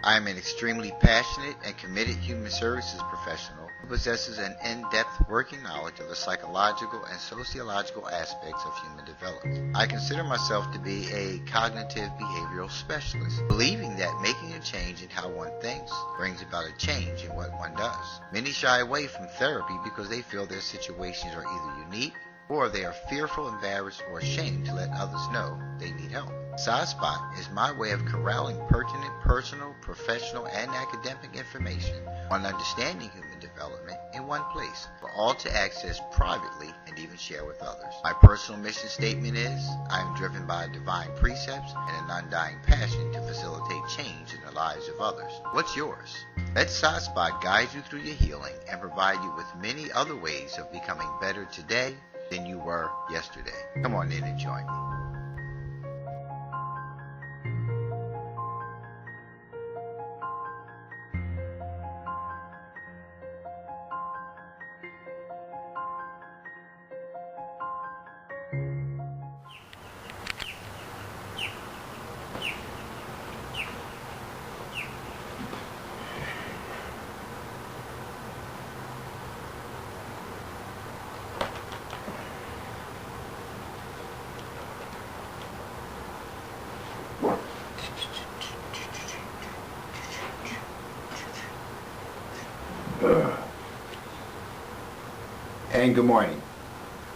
I am an extremely passionate and committed human services professional who possesses an in-depth working knowledge of the psychological and sociological aspects of human development. I consider myself to be a cognitive behavioral specialist, believing that making a change in how one thinks brings about a change in what one does. Many shy away from therapy because they feel their situations are either unique or they are fearful, embarrassed, or ashamed to let others know they need help. SciSpot is my way of corralling pertinent personal, professional, and academic information on understanding human development in one place for all to access privately and even share with others. My personal mission statement is, I am driven by divine precepts and an undying passion to facilitate change in the lives of others. What's yours? Let SciSpot guide you through your healing and provide you with many other ways of becoming better today than you were yesterday. Come on in and join me. And good morning.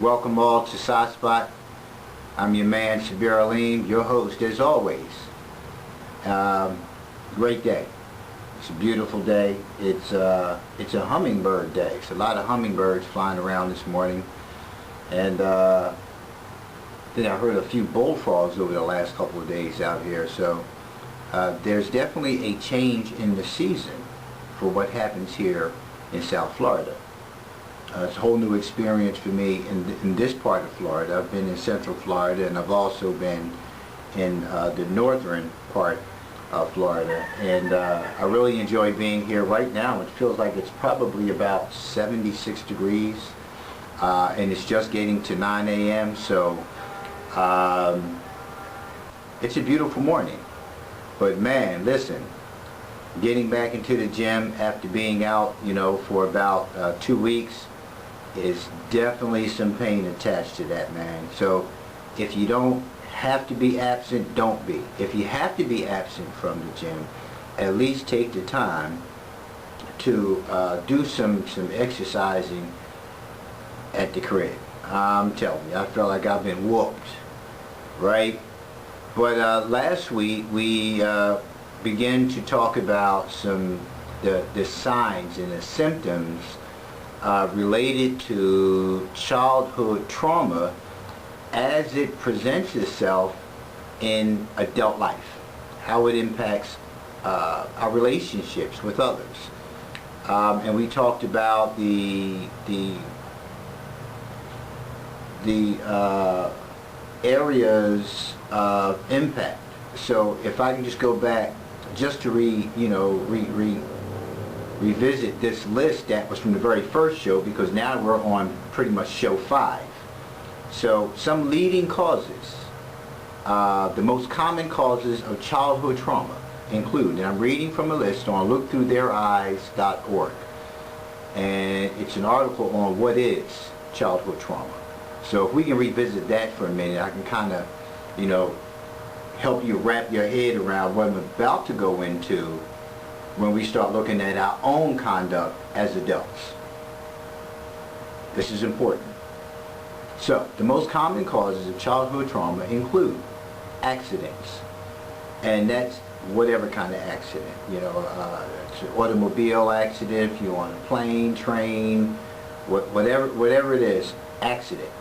Welcome all to SciSpot. I'm your man, Shabir Aleem, your host as always. Great day. It's a beautiful day. It's a hummingbird day. It's a lot of hummingbirds flying around this morning. And then I heard a few bullfrogs over the last couple of days out here. So there's definitely a change in the season for what happens here in South Florida. It's a whole new experience for me in this part of Florida. I've been in Central Florida, and I've also been in the northern part of Florida. And I really enjoy being here. Right now, it feels like it's probably about 76 degrees, and it's just getting to 9 a.m. So it's a beautiful morning. But man, listen, getting back into the gym after being out, for about 2 weeks, is definitely some pain attached to that, man. So if you don't have to be absent, don't be. If you have to be absent from the gym, at least take the time to do some exercising at the crib. I'm telling you, I feel like I've been whooped, right? But last week we began to talk about the signs and the symptoms related to childhood trauma as it presents itself in adult life, how it impacts our relationships with others. And we talked about the areas of impact. So if I can just go back just to revisit this list that was from the very first show, because now we're on pretty much show 5. So some leading causes, the most common causes of childhood trauma include, and I'm reading from a list on lookthroughtheireyes.org, and it's an article on what is childhood trauma. So if we can revisit that for a minute, I can kind of, help you wrap your head around what I'm about to go into when we start looking at our own conduct as adults. This is important. So, the most common causes of childhood trauma include accidents. And that's whatever kind of accident. It's an automobile accident, if you're on a plane, train, whatever it is, accident.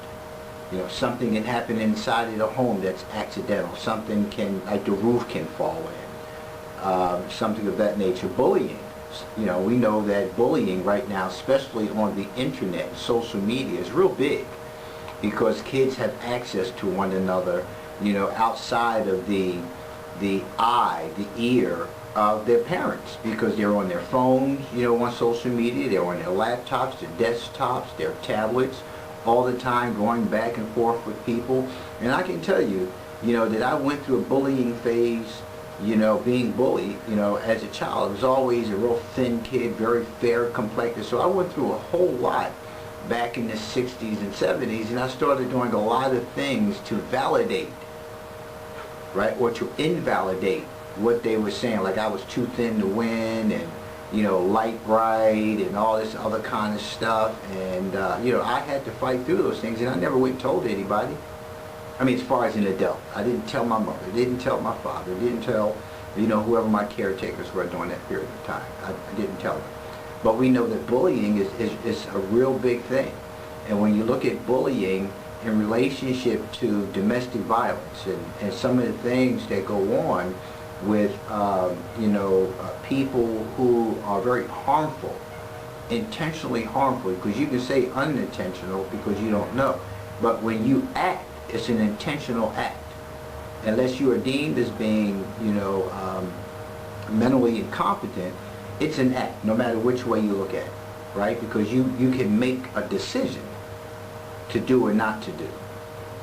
Something can happen inside of the home that's accidental. Something like the roof can fall in. Something of that nature. Bullying. We know that bullying right now, especially on the internet, social media, is real big because kids have access to one another, outside of the eye, the ear of their parents, because they're on their phones, on social media, they're on their laptops, their desktops, their tablets, all the time going back and forth with people. And I can tell you, that I went through a bullying phase being bullied, as a child. I was always a real thin kid, very fair complected. So I went through a whole lot back in the 60s and 70s, and I started doing a lot of things to validate, right, or to invalidate what they were saying. Like I was too thin to win, and light bright, and all this other kind of stuff. And I had to fight through those things, and I never went and told anybody. I mean, as far as an adult, I didn't tell my mother, didn't tell my father, didn't tell, whoever my caretakers were during that period of time. I didn't tell them. But we know that bullying is a real big thing. And when you look at bullying in relationship to domestic violence and some of the things that go on with, people who are very harmful, intentionally harmful, because you can say unintentional because you don't know. But when you act, it's an intentional act. Unless you are deemed as being, mentally incompetent, it's an act, no matter which way you look at it, right? Because you can make a decision to do or not to do,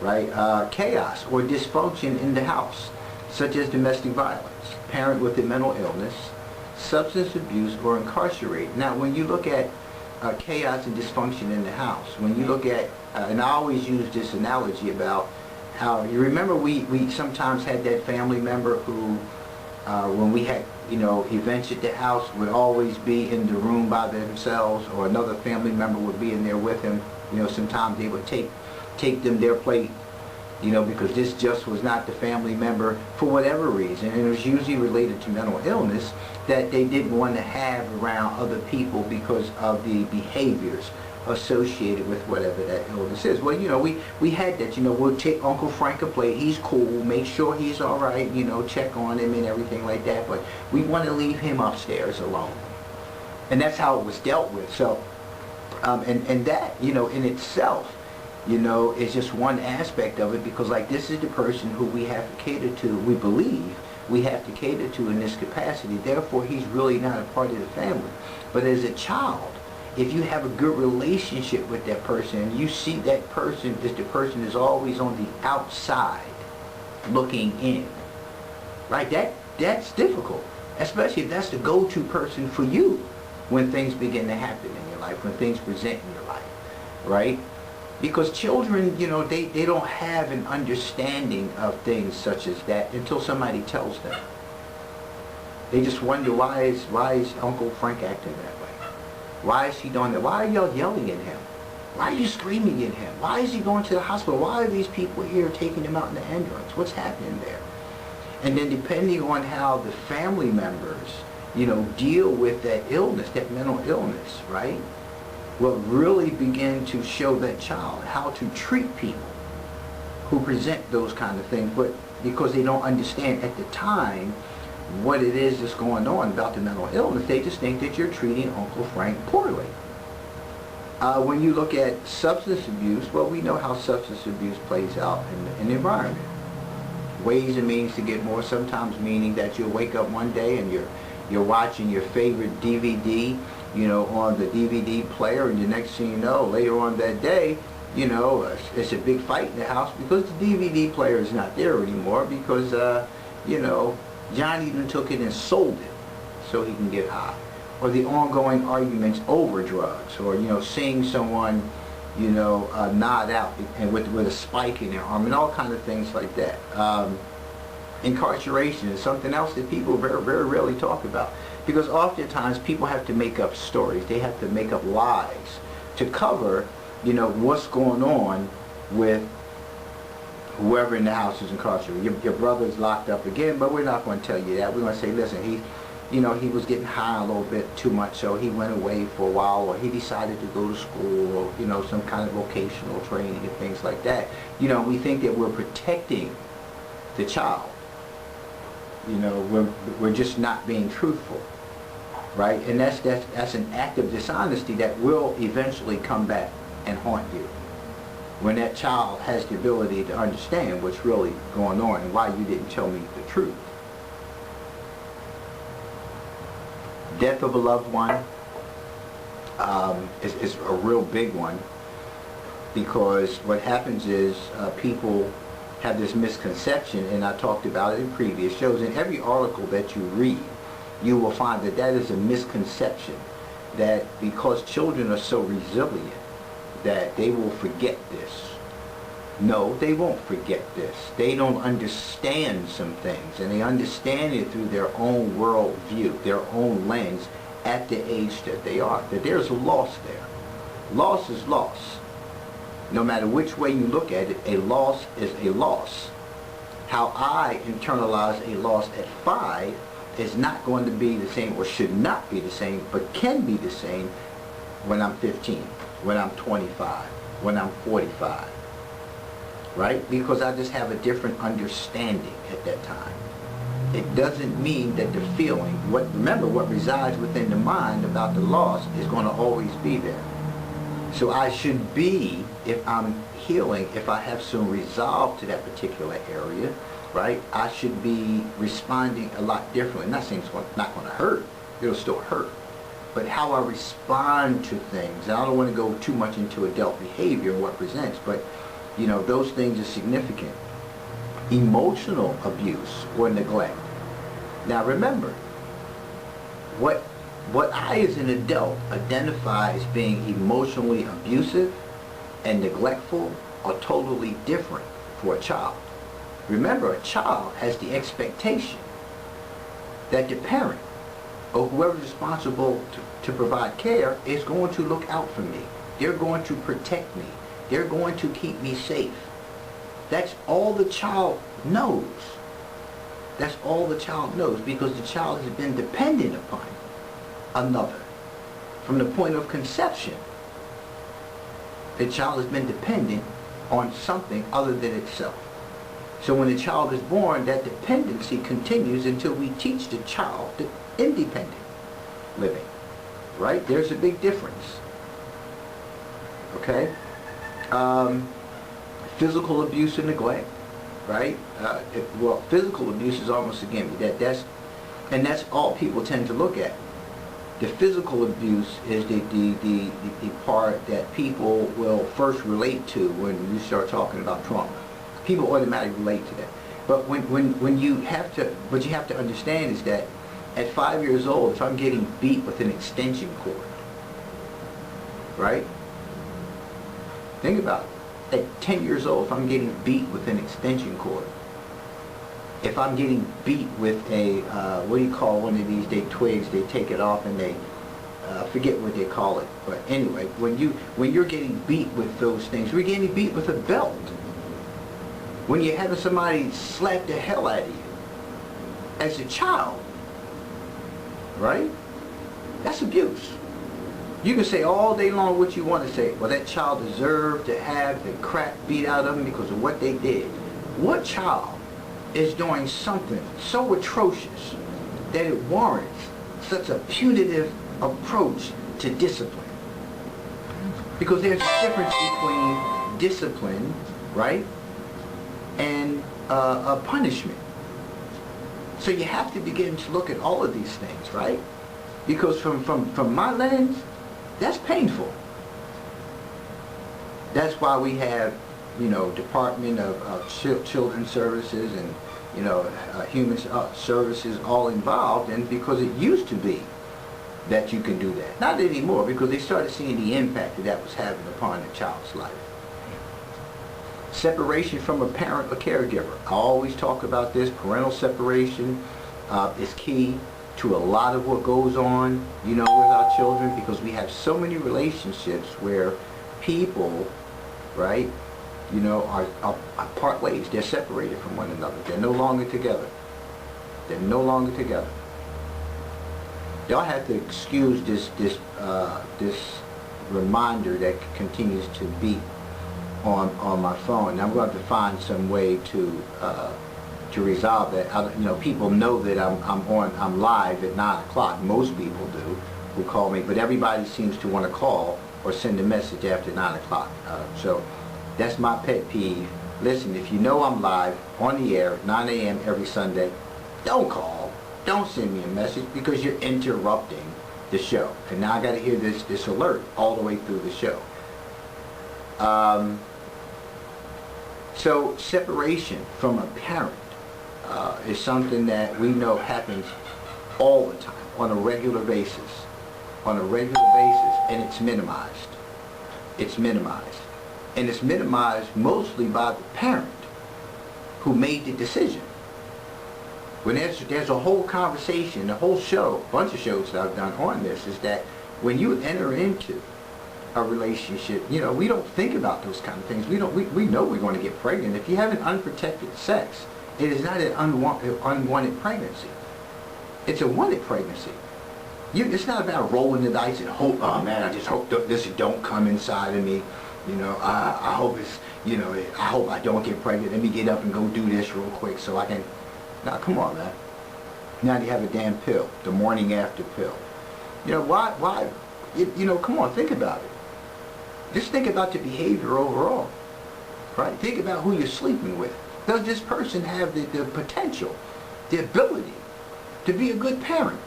right? Chaos or dysfunction in the house, such as domestic violence, parent with a mental illness, substance abuse, or incarcerated. Now, when you look at chaos and dysfunction in the house, when you look at, and I always use this analogy about how, you remember we sometimes had that family member who, when we had, events at the house, would always be in the room by themselves, or another family member would be in there with him. Sometimes they would take them their plate, because this just was not the family member for whatever reason, and it was usually related to mental illness that they didn't want to have around other people because of the behaviors associated with whatever that illness is. Well, we had that, we'll take Uncle Frank a plate, he's cool, make sure he's all right, check on him and everything like that, but we want to leave him upstairs alone. And that's how it was dealt with. So, and that, in itself, is just one aspect of it, because like this is the person who we have to cater to, we believe we have to cater to in this capacity, therefore he's really not a part of the family. But as a child, if you have a good relationship with that person, and you see that person as the person is always on the outside looking in, right? That's difficult, especially if that's the go-to person for you when things begin to happen in your life, when things present in your life, right? Because children, they don't have an understanding of things such as that until somebody tells them. They just wonder, why is Uncle Frank acting that way? Why is he doing that? Why are y'all yelling at him? Why are you screaming at him? Why is he going to the hospital? Why are these people here taking him out in the ambulance? What's happening there? And then depending on how the family members, deal with that illness, that mental illness, right, will really begin to show that child how to treat people who present those kind of things, but because they don't understand at the time what it is that's going on about the mental illness, they just think that you're treating Uncle Frank poorly. When you look at substance abuse, well, we know how substance abuse plays out in the environment. Ways and means to get more, sometimes meaning that you'll wake up one day and you're watching your favorite DVD, on the DVD player, and the next thing you know, later on that day, it's a big fight in the house because the DVD player is not there anymore because, Johnny then took it and sold it so he can get high. Or the ongoing arguments over drugs, or, seeing someone, nod out and with a spike in their arm, and all kinds of things like that. Incarceration is something else that people very, very rarely talk about, because oftentimes people have to make up stories. They have to make up lies to cover, what's going on with whoever in the house is incarcerated. Your brother's locked up again, but we're not going to tell you that. We're going to say, listen, he was getting high a little bit too much, so he went away for a while, or he decided to go to school, or, some kind of vocational training and things like that. We think that we're protecting the child. We're just not being truthful, right? And that's an act of dishonesty that will eventually come back and haunt you when that child has the ability to understand what's really going on and why you didn't tell me the truth. Death of a loved one is a real big one, because what happens is people have this misconception, and I talked about it in previous shows. In every article that you read, you will find that that is a misconception, that because children are so resilient that they will forget this. No, they won't forget this. They don't understand some things, and they understand it through their own world view, their own lens, at the age that they are. That there's a loss there. Loss is loss. No matter which way you look at it, a loss is a loss. How I internalize a loss at 5 is not going to be the same, or should not be the same, but can be the same when I'm 15, when I'm 25, when I'm 45. Right? Because I just have a different understanding at that time. It doesn't mean that the feeling, remember what resides within the mind about the loss is going to always be there. So I should be, if I'm healing, if I have some resolve to that particular area, right, I should be responding a lot differently. Not saying it's not going to hurt. It'll still hurt. But how I respond to things, and I don't want to go too much into adult behavior and what presents, but you know, those things are significant. Emotional abuse or neglect. Now remember, what I as an adult identify as being emotionally abusive and neglectful are totally different for a child. Remember, a child has the expectation that the parent or whoever's responsible to provide care is going to look out for me. They're going to protect me. They're going to keep me safe. That's all the child knows. That's all the child knows, because the child has been dependent upon another. From the point of conception, the child has been dependent on something other than itself. So when the child is born, that dependency continues until we teach the child the independent living. Right? There's a big difference. Okay? Physical abuse and neglect, right? Well, physical abuse is almost a gimme. That's all people tend to look at. The physical abuse is the part that people will first relate to when you start talking about trauma. People automatically relate to that. But when you have to understand is that at 5 years old, if I'm getting beat with an extension cord, right? Think about it. At 10 years old, if I'm getting beat with an extension cord, if I'm getting beat with a, what do you call one of these, twigs, they take it off and they, forget what they call it. But anyway, when you're getting beat with those things, we're getting beat with a belt. When you're having somebody slap the hell out of you as a child, right? That's abuse. You can say all day long what you want to say. Well, that child deserved to have the crap beat out of them because of what they did. What child is doing something so atrocious that it warrants such a punitive approach to discipline? Because there's a difference between discipline, right, and a punishment. So you have to begin to look at all of these things, right? Because from my lens, that's painful. That's why we have, you know, Department of Children's Services and, you know, Human Services all involved, and because it used to be that you can do that. Not anymore, because they started seeing the impact that was having upon a child's life. Separation from a parent or caregiver. I always talk about this. Parental separation is key to a lot of what goes on, you know, with our children, because we have so many relationships where people, right, you know, are part ways. They're separated from one another. They're no longer together. They're no longer together. Y'all have to excuse this reminder that continues to beep on my phone. I'm going to find some way to resolve that. You know, people know that I'm live at 9 o'clock. Most people do, who call me, but everybody seems to want to call or send a message after 9 o'clock. So that's my pet peeve. Listen, if you know I'm live on the air at 9 a.m. every Sunday, don't call, don't send me a message, because you're interrupting the show. And now I got to hear this alert all the way through the show. So separation from a parent is something that we know happens all the time, on a regular basis. On a regular basis, and it's minimized. It's minimized. And it's minimized mostly by the parent who made the decision. When there's a whole conversation, a whole show, a bunch of shows that I've done on this, is that when you enter into a relationship, you know, we don't think about those kind of things. We know we're going to get pregnant. If you have an unprotected sex, it is not an unwanted pregnancy. It's a wanted pregnancy. It's not about rolling the dice and hope, oh man, I just hope this don't come inside of me. You know, I hope it's, you know, I hope I don't get pregnant. Let me get up and go do this real quick so I can. Now, come on, man. Now you have a damn pill, the morning after pill. You know, why, you know, come on, think about it. Just think about your behavior overall, right? Think about who you're sleeping with. Does this person have the potential, the ability to be a good parent?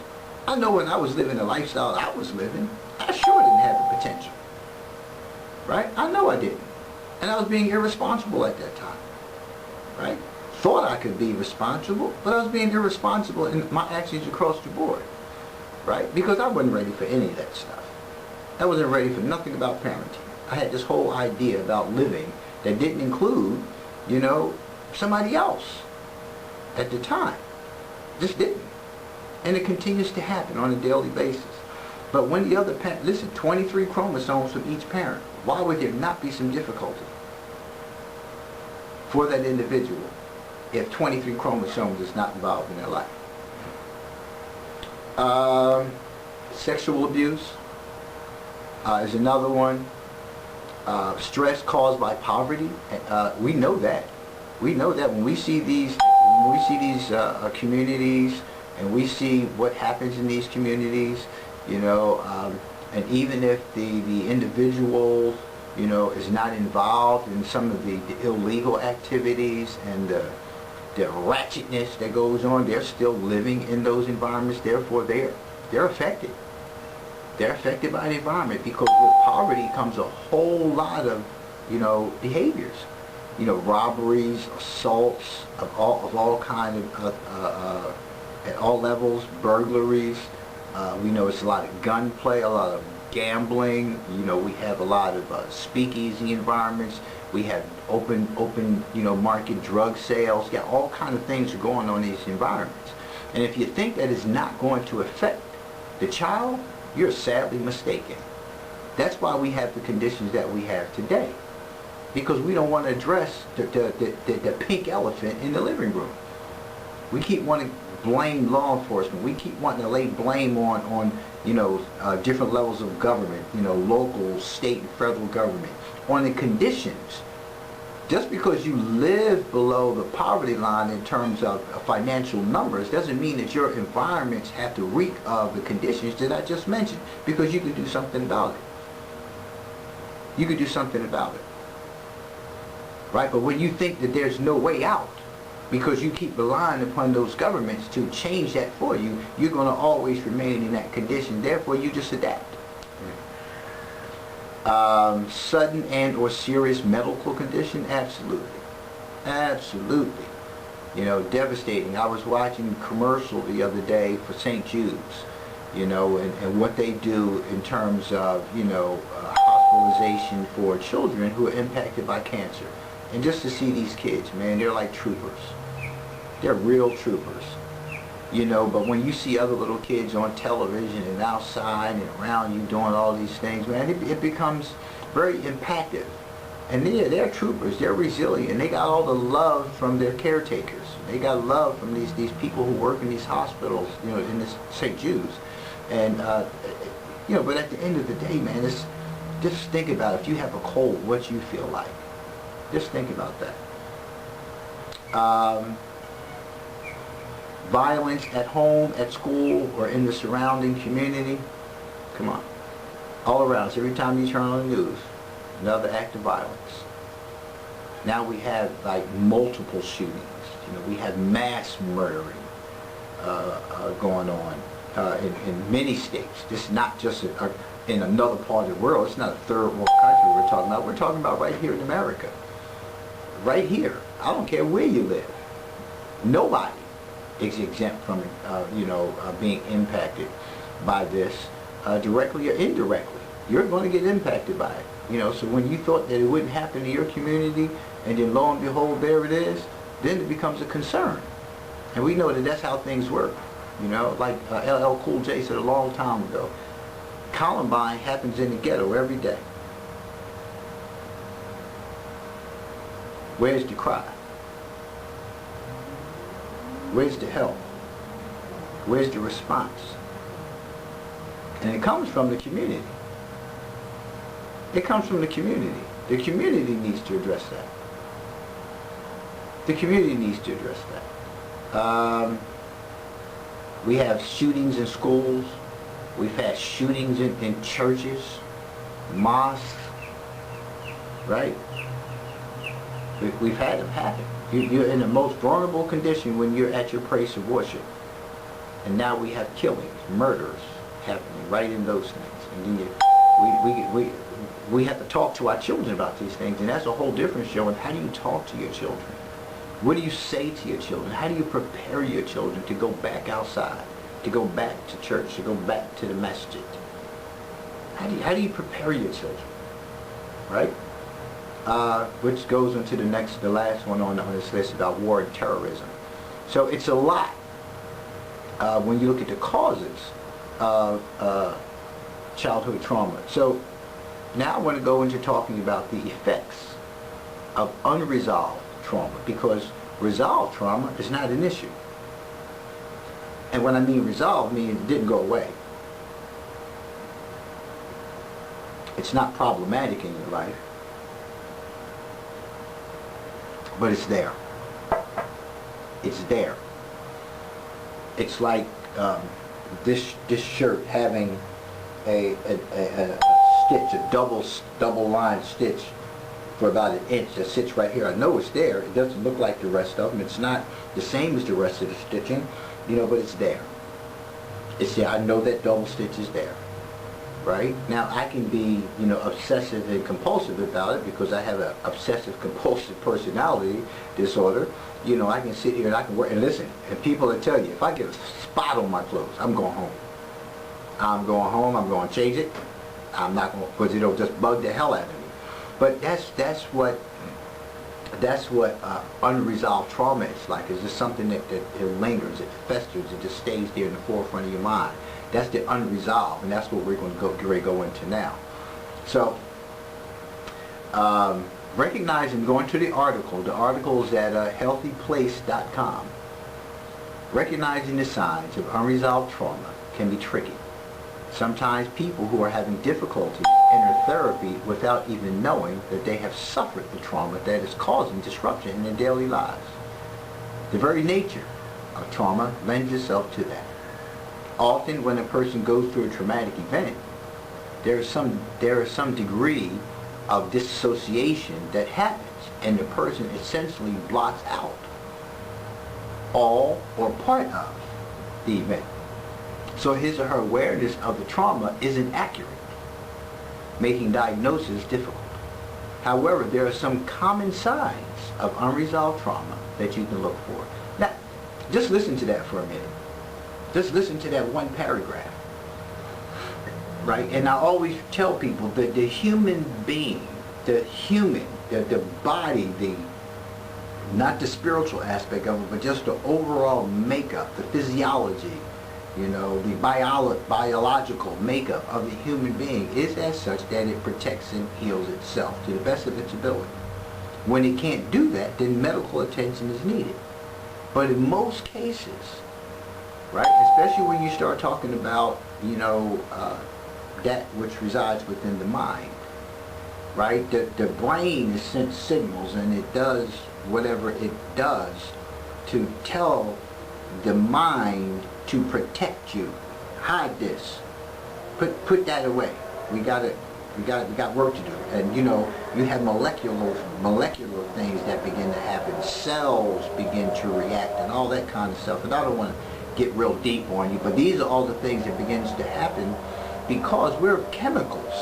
I know when I was living the lifestyle I was living, I sure didn't have the potential, right? I know I didn't. And I was being irresponsible at that time, right? Thought I could be responsible, but I was being irresponsible in my actions across the board, right? Because I wasn't ready for any of that stuff. I wasn't ready for nothing about parenting. I had this whole idea about living that didn't include, you know, somebody else at the time. Just didn't. And it continues to happen on a daily basis. But when the other parent, listen, 23 chromosomes from each parent, why would there not be some difficulty for that individual if 23 chromosomes is not involved in their life? Sexual abuse is another one. Stress caused by poverty. We know that. We know that when we see these communities, and we see what happens in these communities, you know, and even if the individual, you know, is not involved in some of the illegal activities and the ratchetness that goes on, they're still living in those environments. Therefore, they're affected. They're affected by the environment, because with poverty comes a whole lot of, you know, behaviors. You know, robberies, assaults of all kinds of at all levels, burglaries. We know it's a lot of gunplay, a lot of gambling. You know, we have a lot of speakeasy environments. We have open, you know, market drug sales. Yeah, all kind of things are going on in these environments. And if you think that is not going to affect the child, you're sadly mistaken. That's why we have the conditions that we have today, because we don't want to address the pink elephant in the living room. We keep wanting to blame law enforcement. We keep wanting to lay blame on you know, different levels of government, you know, local, state, and federal government, on the conditions. Just because you live below the poverty line in terms of financial numbers doesn't mean that your environments have to reek of the conditions that I just mentioned, because you can do something about it. You could do something about it. Right? But when you think that there's no way out, because you keep relying upon those governments to change that for you, you're going to always remain in that condition. Therefore, you just adapt. Sudden and or serious medical condition, absolutely. Absolutely. You know, devastating. I was watching a commercial the other day for St. Jude's, you know, and what they do in terms of, you know, hospitalization for children who are impacted by cancer. And just to see these kids, man, they're like troopers. They're real troopers. You know, but when you see other little kids on television and outside and around you doing all these things, man, it becomes very impactful. And they're troopers. They're resilient. They got all the love from their caretakers. They got love from these people who work in these hospitals, you know, in this St. Jude's. And, you know, but at the end of the day, man, just think about it. If you have a cold, what you feel like. Just think about that. Violence at home, at school, or in the surrounding community. Come on. All around us. Every time you turn on the news, another act of violence. Now we have like multiple shootings. You know, we have mass murdering going on in many states. This is not just in another part of the world. It's not a third world country we're talking about. We're talking about right here in America. right here. I don't care where you live. Nobody is exempt from being impacted by this, directly or indirectly. You're going to get impacted by it. So when you thought that it wouldn't happen to your community, and then lo and behold, there it is, then it becomes a concern. And we know that that's how things work. Like LL Cool J said a long time ago, Columbine happens in the ghetto every day. Where's the cry? Where's the help? Where's the response? And it comes from the community. It comes from the community. The community needs to address that. The community needs to address that. We have shootings in schools. We've had shootings in churches, mosques, right? We've had them happen. You're in the most vulnerable condition when you're at your place of worship. And now we have killings, murders happening right in those things. And then we have to talk to our children about these things. And that's a whole different show. And how do you talk to your children? What do you say to your children? How do you prepare your children to go back outside, to go back to church, to go back to the masjid? How do you prepare your children, right? Which goes into the last one on this list about war and terrorism. So it's a lot when you look at the causes of childhood trauma. So now I want to go into talking about the effects of unresolved trauma, because resolved trauma is not an issue. And when I mean resolved, I mean it didn't go away. It's not problematic in your life, but it's there. It's there. It's like this shirt having a stitch, a double line stitch for about an inch that sits right here. I know it's there. It doesn't look like the rest of them. It's not the same as the rest of the stitching, but it's there. It's there. I know that double stitch is there. Right? Now I can be, obsessive and compulsive about it because I have an obsessive compulsive personality disorder. I can sit here and I can work and listen. And people will tell you, if I get a spot on my clothes, I'm going home. I'm going home. I'm going to change it. I'm not going, because it'll just bug the hell out of me. But that's what unresolved trauma is like. It's just something that it lingers, it festers, it just stays there in the forefront of your mind. That's the unresolved, and that's what we're going to go into now. So, recognizing, going to the article is at healthyplace.com. Recognizing the signs of unresolved trauma can be tricky. Sometimes people who are having difficulty enter therapy without even knowing that they have suffered the trauma that is causing disruption in their daily lives. The very nature of trauma lends itself to that. Often when a person goes through a traumatic event, there is some degree of dissociation that happens, and the person essentially blocks out all or part of the event. So his or her awareness of the trauma isn't accurate, making diagnosis difficult. However, there are some common signs of unresolved trauma that you can look for. Now, just listen to that for a minute. Just listen to that one paragraph, right? And I always tell people that the human being, the body, not the spiritual aspect of it, but just the overall makeup, the physiology, the biological makeup of the human being is as such that it protects and heals itself to the best of its ability. When it can't do that, then medical attention is needed. But in most cases, right, especially when you start talking about, that which resides within the mind, right? The brain is sent signals, and it does whatever it does to tell the mind to protect you. Hide this. Put that away. We got work to do. And you have molecular things that begin to happen. Cells begin to react and all that kind of stuff. And I don't want to get real deep on you, but these are all the things that begins to happen because we're chemicals.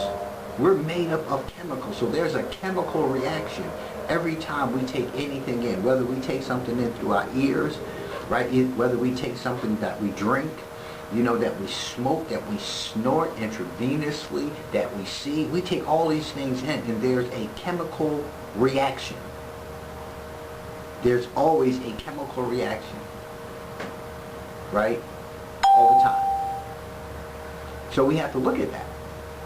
We're made up of chemicals, so there's a chemical reaction every time we take anything in, whether we take something in through our ears, right? Whether we take something that we drink, that we smoke, that we snort intravenously, that we see. We take all these things in, and there's a chemical reaction. There's always a chemical reaction, right? All the time. So we have to look at that,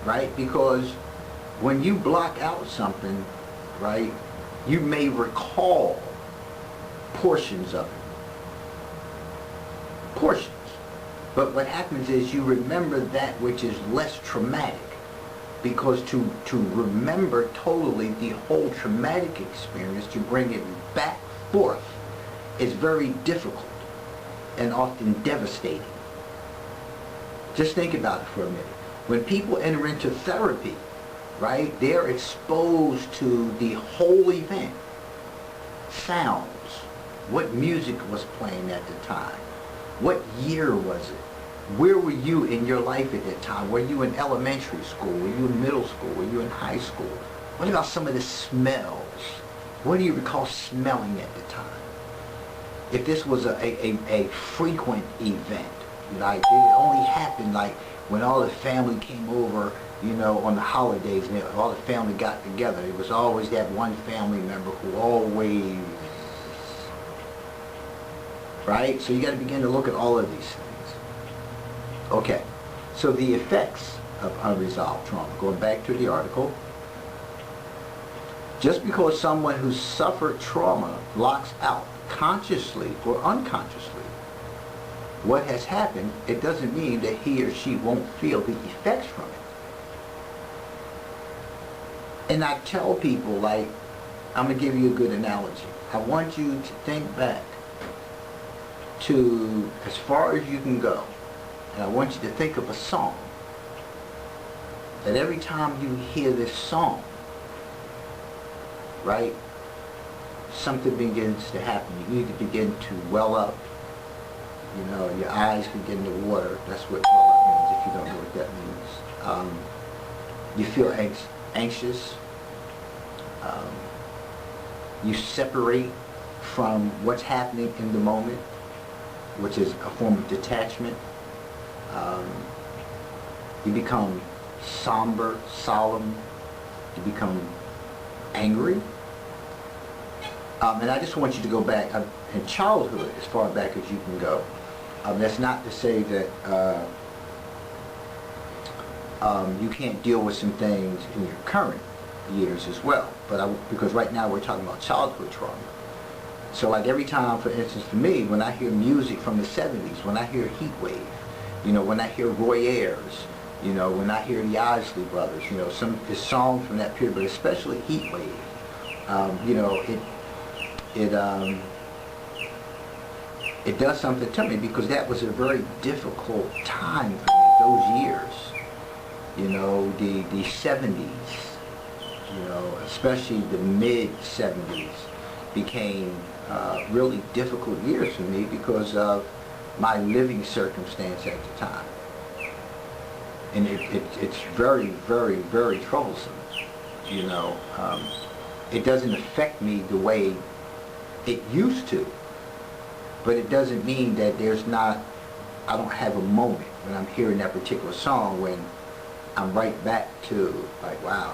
right? Because when you block out something, right, you may recall portions of it. Portions. But what happens is you remember that which is less traumatic. Because to remember totally the whole traumatic experience, to bring it back forth, is very difficult and often devastating. Just think about it for a minute. When people enter into therapy, right, they're exposed to the whole event. Sounds. What music was playing at the time? What year was it? Where were you in your life at that time? Were you in elementary school? Were you in middle school? Were you in high school? What about some of the smells? What do you recall smelling at the time? If this was a frequent event, like it only happened like when all the family came over, on the holidays, and all the family got together, it was always that one family member who always, right? So you got to begin to look at all of these things. Okay, so the effects of unresolved trauma, going back to the article, just because someone who suffered trauma blocks out, consciously or unconsciously, what has happened, it doesn't mean that he or she won't feel the effects from it. And I tell people, like, I'm going to give you a good analogy. I want you to think back to as far as you can go. And I want you to think of a song. That every time you hear this song, right, something begins to happen. You either begin to well up, your eyes begin to water. That's what well up means, if you don't know what that means. You feel anxious. You separate from what's happening in the moment, which is a form of detachment. You become somber, solemn. You become angry. And I just want you to go back in childhood, as far back as you can go. That's not to say that you can't deal with some things in your current years as well. Because right now we're talking about childhood trauma. So like every time, for instance, for me, when I hear music from the 70s, when I hear Heat Wave, when I hear Roy Ayers, when I hear the Isley Brothers, some the songs from that period, but especially Heat Wave, it does something to me, because that was a very difficult time for me, those years. The 70s, especially the mid-70s became really difficult years for me because of my living circumstance at the time. And it's very, very, very troublesome. It doesn't affect me the way it used to. But it doesn't mean that I don't have a moment when I'm hearing that particular song when I'm right back to, like, wow.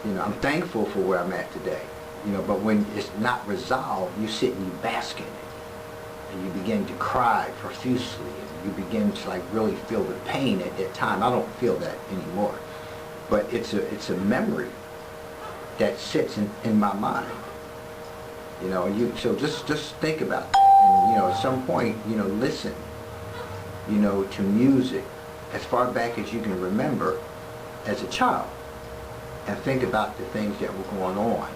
I'm thankful for where I'm at today. But when it's not resolved, you sit and you bask in it. And you begin to cry profusely. And you begin to really feel the pain at that time. I don't feel that anymore. But it's a memory that sits in my mind. So just think about that. And at some point, listen, to music as far back as you can remember as a child. And think about the things that were going on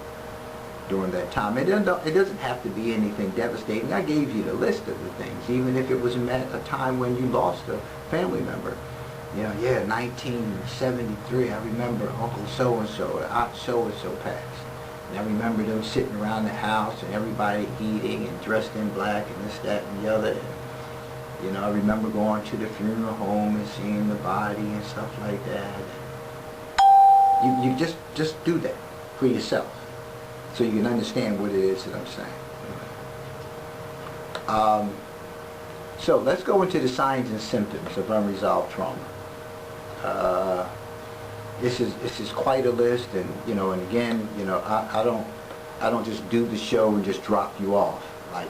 during that time. It doesn't have to be anything devastating. I gave you the list of the things, even if it was a time when you lost a family member. 1973, I remember Uncle so-and-so or Aunt so-and-so passed. And I remember them sitting around the house and everybody eating and dressed in black and this, that, and the other. I remember going to the funeral home and seeing the body and stuff like that. You just do that for yourself, so you can understand what it is that I'm saying. So let's go into the signs and symptoms of unresolved trauma. This is quite a list, and and again, I don't just do the show and just drop you off, like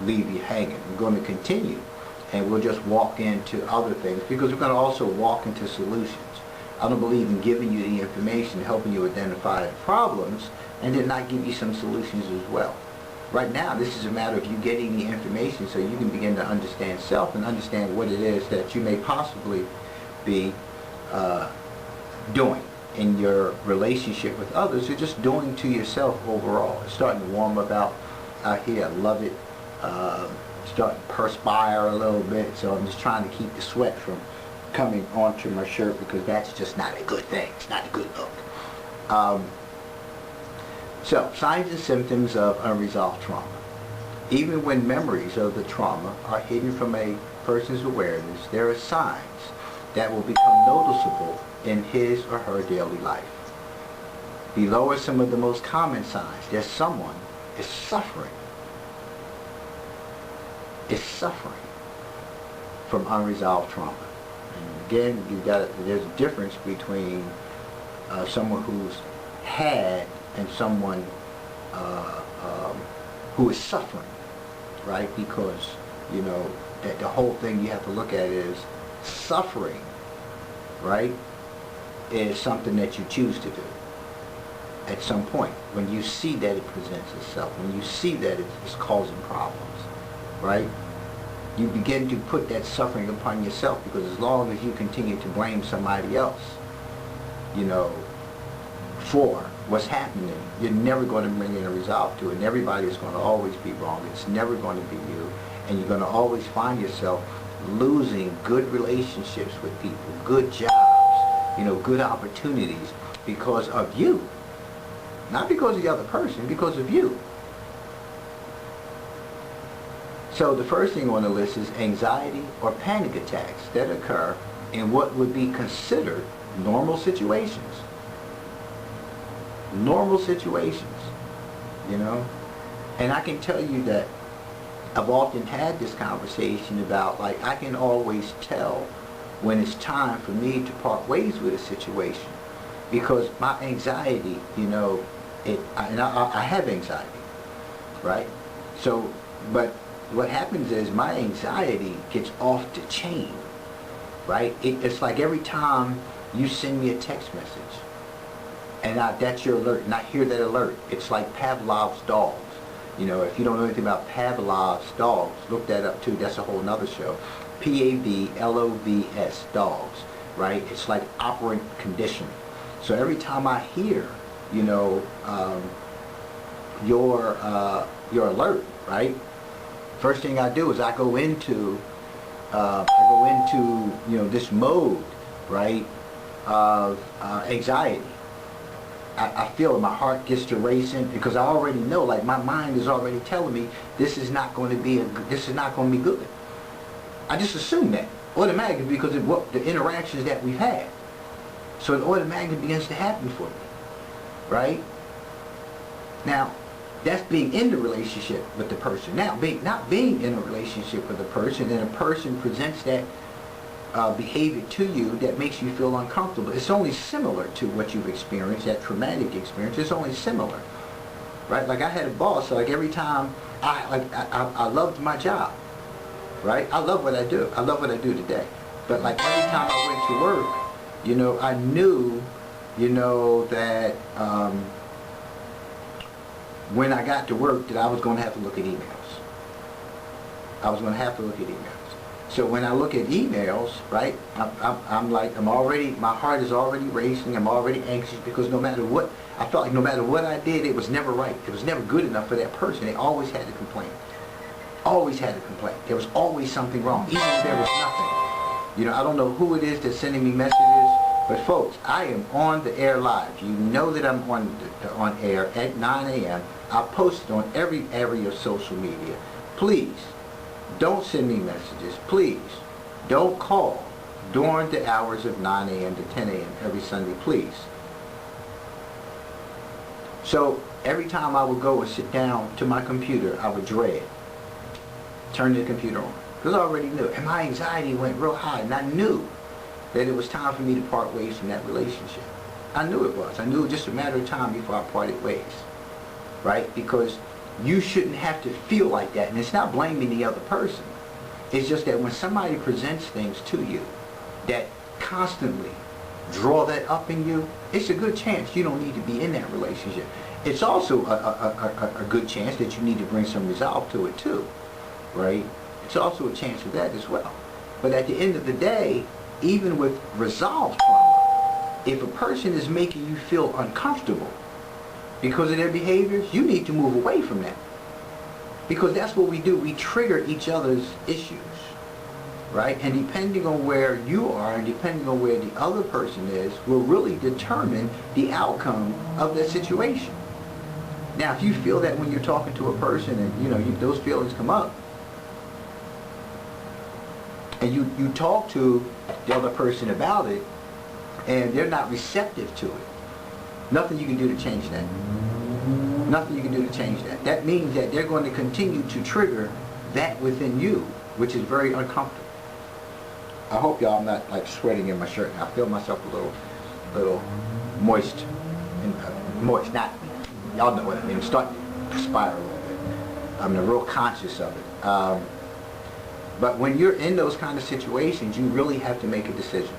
leave you hanging. I'm going to continue, and we'll just walk into other things, because we're going to also walk into solutions. I don't believe in giving you the information, helping you identify problems, and then not give you some solutions as well. Right now, this is a matter of you getting the information so you can begin to understand self and understand what it is that you may possibly be doing in your relationship with others, or just doing to yourself overall. It's starting to warm up out here. I love it. Starting to perspire a little bit, so I'm just trying to keep the sweat from coming onto my shirt, because that's just not a good thing. It's not a good look. So, signs and symptoms of unresolved trauma. Even when memories of the trauma are hidden from a person's awareness, there are signs that will become noticeable in his or her daily life. Below are some of the most common signs that someone is suffering. Is suffering from unresolved trauma. And again, there's a difference between someone who's had and someone who is suffering, right? Because that the whole thing you have to look at is suffering, right? Is something that you choose to do at some point when you see that it presents itself, when you see that it's causing problems, right? You begin to put that suffering upon yourself, because as long as you continue to blame somebody else, for what's happening, you're never going to bring in a resolve to it, and everybody is going to always be wrong. It's never going to be you, and you're going to always find yourself losing good relationships with people, good jobs, good opportunities, because of you. Not because of the other person, because of you. So the first thing on the list is anxiety or panic attacks that occur in what would be considered normal situations. Normal situations, And I can tell you that I've often had this conversation about, like, I can always tell when it's time for me to part ways with a situation, because my anxiety, I have anxiety, right? So, but what happens is my anxiety gets off the chain, right? It's like every time you send me a text message, and that's your alert, and I hear that alert. It's like Pavlov's dogs. If you don't know anything about Pavlov's dogs, look that up too. That's a whole nother show. Pavlovs, dogs, right? It's like operant conditioning. So every time I hear, your alert, right? First thing I do is I go into this mode, right, of anxiety. I feel it. My heart gets to racing, because I already know, like, my mind is already telling me this is not going to be good. I just assume that automatically because of the interactions that we've had. So it automatically begins to happen for me, right? Now, that's being in the relationship with the person. Now, not being in a relationship with a person, and a person presents that behavior to you that makes you feel uncomfortable. It's only similar to what you've experienced, that traumatic experience. It's only similar, right? Like, I had a boss, so like every time I loved my job, right? I love what I do. I love what I do today. But like every time I went to work, I knew, that when I got to work that I was going to have to look at emails. I was going to have to look at emails. So when I look at emails, right, I'm already, my heart is already racing. I'm already anxious, because no matter what, I felt like no matter what I did, it was never right. It was never good enough for that person. They always had to complain. Always had to complain. There was always something wrong, even if there was nothing. I don't know who it is that's sending me messages, but folks, I am on the air live. You know that I'm on air at 9 a.m. I post it on every area of social media. Please, don't send me messages. Please, don't call during the hours of 9 a.m. to 10 a.m. every Sunday, please. So every time I would go and sit down to my computer, I would dread. Turn the computer on. Because I already knew. And my anxiety went real high. And I knew that it was time for me to part ways from that relationship. I knew it was. I knew it was just a matter of time before I parted ways. Right? Because you shouldn't have to feel like that. And it's not blaming the other person. It's just that when somebody presents things to you that constantly draw that up in you, it's a good chance you don't need to be in that relationship. It's also a good chance that you need to bring some resolve to it too. Right? It's also a chance of that as well. But at the end of the day, even with resolved trauma, if a person is making you feel uncomfortable because of their behaviors, you need to move away from that. Because that's what we do. We trigger each other's issues. Right? And depending on where you are and depending on where the other person is will really determine the outcome of that situation. Now, if you feel that when you're talking to a person and those feelings come up, and you talk to the other person about it, and they're not receptive to it, nothing you can do to change that. Nothing you can do to change that. That means that they're going to continue to trigger that within you, which is very uncomfortable. I hope y'all I'm not like sweating in my shirt. I feel myself a little moist. Moist, not, y'all know what I mean. I'm starting to perspire a little bit. I'm real conscious of it. But when you're in those kind of situations, you really have to make a decision.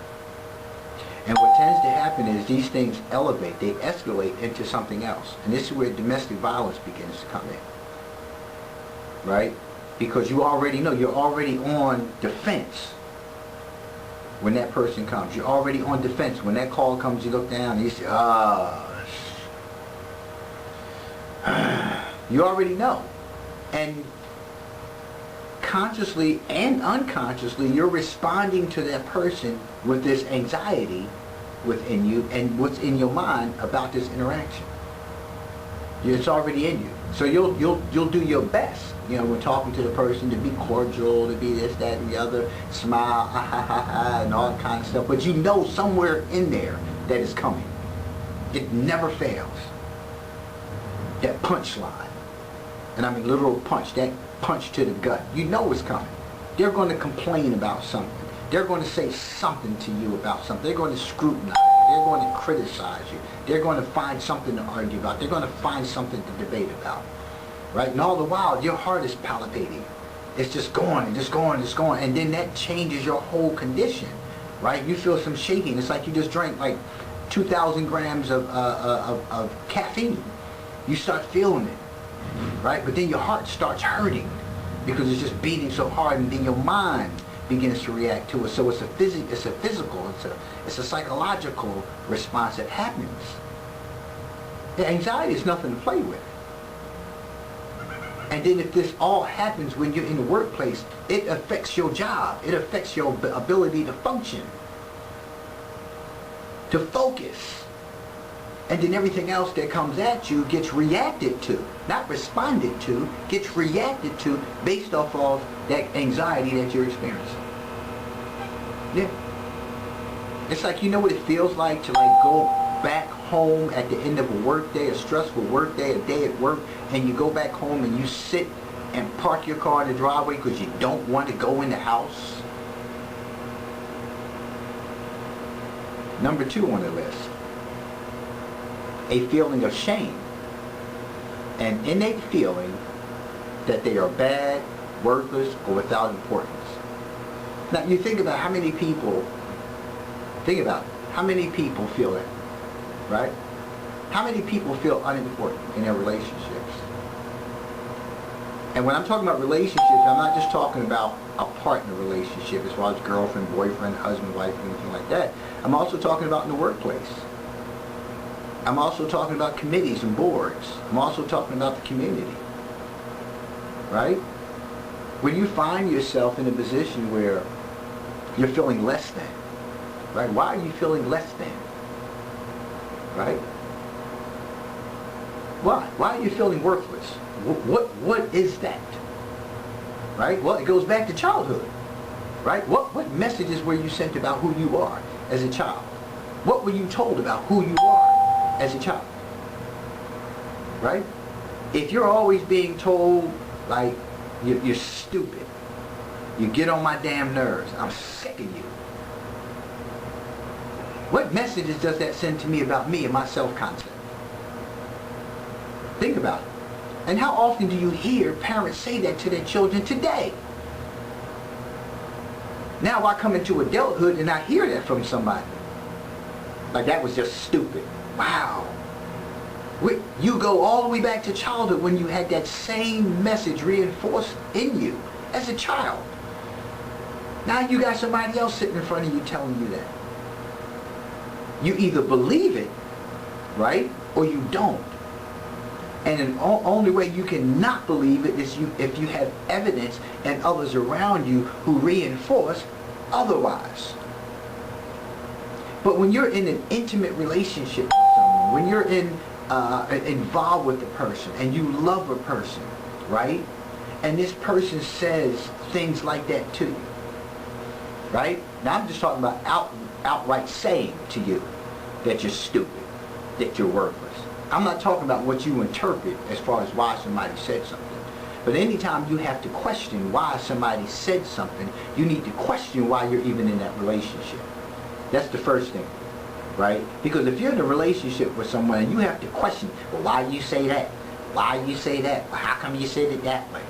And what tends to happen is these things elevate, they escalate into something else. And this is where domestic violence begins to come in. Right? Because you already know, you're already on defense when that person comes. You're already on defense. When that call comes, you look down and you say, you already know. And consciously and unconsciously, you're responding to that person with this anxiety within you and what's in your mind about this interaction. It's already in you. So you'll do your best, when talking to the person, to be cordial, to be this, that, and the other, smile, ha ha ha ha, and all that kind of stuff. But you know somewhere in there that is coming. It never fails. That punchline, and I mean literal punch, that punch to the gut. You know it's coming. They're going to complain about something. They're going to say something to you about something. They're going to scrutinize you. They're going to criticize you. They're going to find something to argue about. They're going to find something to debate about. Right? And all the while, your heart is palpitating. It's just going and just going and just going. And then that changes your whole condition. Right? You feel some shaking. It's like you just drank like 2,000 grams of caffeine. You start feeling it. Right? But then your heart starts hurting because it's just beating so hard, and then your mind begins to react to it. So it's a physical, it's a psychological response that happens. The anxiety is nothing to play with. And then if this all happens when you're in the workplace, it affects your job. It affects your ability to function, to focus. And then everything else that comes at you gets reacted to, not responded to, gets reacted to based off of that anxiety that you're experiencing. Yeah. It's like, you know what it feels like to go back home at the end of a work day, a stressful work day, a day at work, and you go back home and you sit and park your car in the driveway because you don't want to go in the house. Number 2 on the list. A feeling of shame, an innate feeling that they are bad, worthless, or without importance. Now you think about how many people feel that, right? How many people feel unimportant in their relationships? And when I'm talking about relationships, I'm not just talking about a partner relationship as far as girlfriend, boyfriend, husband, wife, anything like that. I'm also talking about in the workplace. I'm also talking about committees and boards. I'm also talking about the community. Right? When you find yourself in a position where you're feeling less than, right? Why are you feeling less than? Right? Why? Why are you feeling worthless? What is that? Right? Well, it goes back to childhood. Right? What messages were you sent about who you are as a child? What were you told about who you are as a child? right? If you're always being told, like, you're stupid, you get on my damn nerves, I'm sick of you, what messages does that send to me about me and my self-concept? Think about it. And how often do you hear parents say that to their children today? Now I come into adulthood and I hear that from somebody. Like, that was just stupid. Wow. You go all the way back to childhood when you had that same message reinforced in you as a child. Now you got somebody else sitting in front of you telling you that. You either believe it, right, or you don't. And the only way you can not believe it is if you have evidence and others around you who reinforce otherwise. But when you're in an intimate relationship with someone, when you're involved with a person and you love a person, right, and this person says things like that to you, right? Now I'm just talking about outright saying to you that you're stupid, that you're worthless. I'm not talking about what you interpret as far as why somebody said something. But anytime you have to question why somebody said something, you need to question why you're even in that relationship. That's the first thing, right? Because if you're in a relationship with someone and you have to question, well, why you say that? Why you say that? Well, how come you said it that way?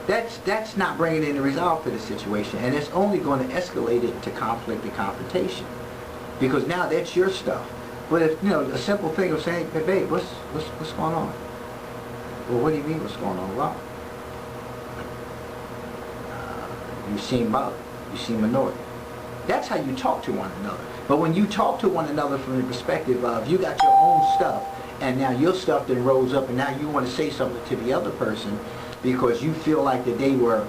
That's not bringing any resolve to the situation, and it's only going to escalate it into conflict and confrontation. Because now that's your stuff. But if, a simple thing of saying, hey, babe, what's going on? Well, what do you mean what's going on? Well, you seem bothered. You seem annoyed. That's how you talk to one another. But when you talk to one another from the perspective of you got your own stuff, and now your stuff then rolls up, and now you want to say something to the other person because you feel like that they were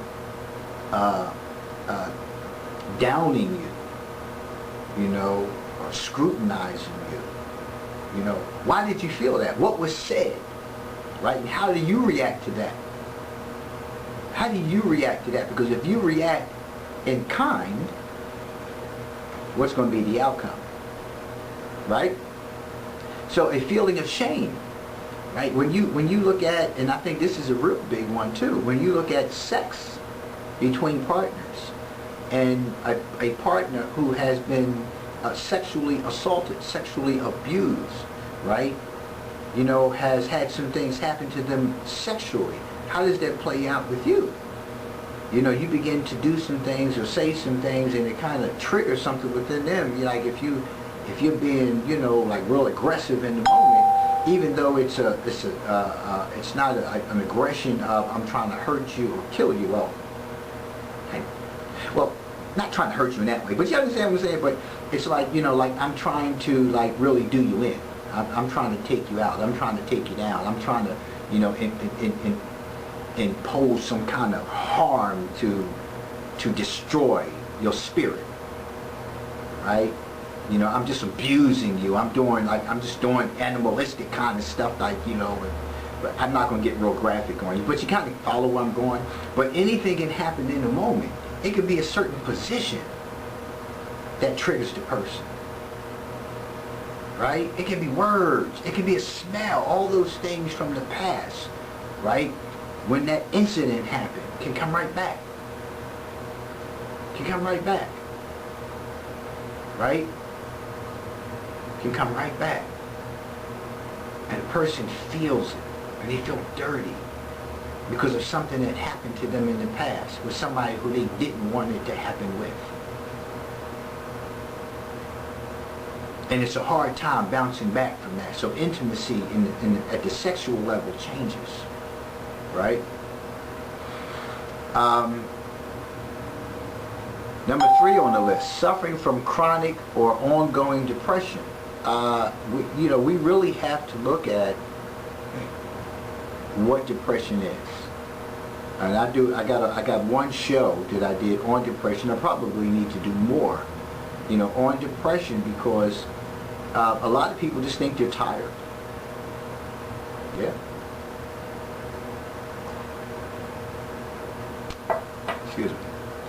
downing you, or scrutinizing you. Why did you feel that? What was said? Right? And how do you react to that? How do you react to that? Because if you react in kind, what's going to be the outcome? Right? So a feeling of shame. Right? When you look at, and I think this is a real big one too, when you look at sex between partners and a partner who has been sexually assaulted, sexually abused, right? Has had some things happen to them sexually. How does that play out with you? You begin to do some things or say some things, and it kind of triggers something within them. Like if you're being, like real aggressive in the moment, even though it's not an aggression of I'm trying to hurt you or kill you. Well, not trying to hurt you in that way, but you understand what I'm saying. But it's like, like I'm trying to like really do you in. I'm trying to take you out. I'm trying to take you down. I'm trying to, impose some kind of harm to destroy your spirit, right? I'm just abusing you. I'm just doing animalistic kind of stuff, like, but I'm not going to get real graphic on you, but you kind of follow where I'm going. But anything can happen in a moment. It could be a certain position that triggers the person, right? It can be words. It can be a smell. All those things from the past, right? When that incident happened, can come right back. Can come right back. Right? Can come right back. And a person feels it. And they feel dirty because of something that happened to them in the past with somebody who they didn't want it to happen with. And it's a hard time bouncing back from that. So intimacy at the sexual level changes. Right? Number 3 on the list, suffering from chronic or ongoing depression. We really have to look at what depression is. And I got one show that I did on depression. I probably need to do more, on depression, because a lot of people just think they're tired. Yeah. Excuse me.